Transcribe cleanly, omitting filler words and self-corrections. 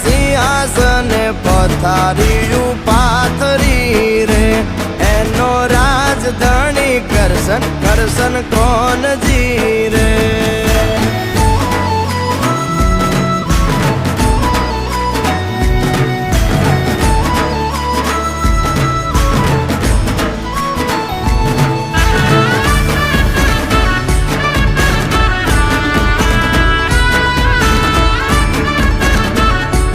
સિંહાસને પથારીયું પાથરી રે એનો રાજધણી કરશન કરશન કોણ જી રે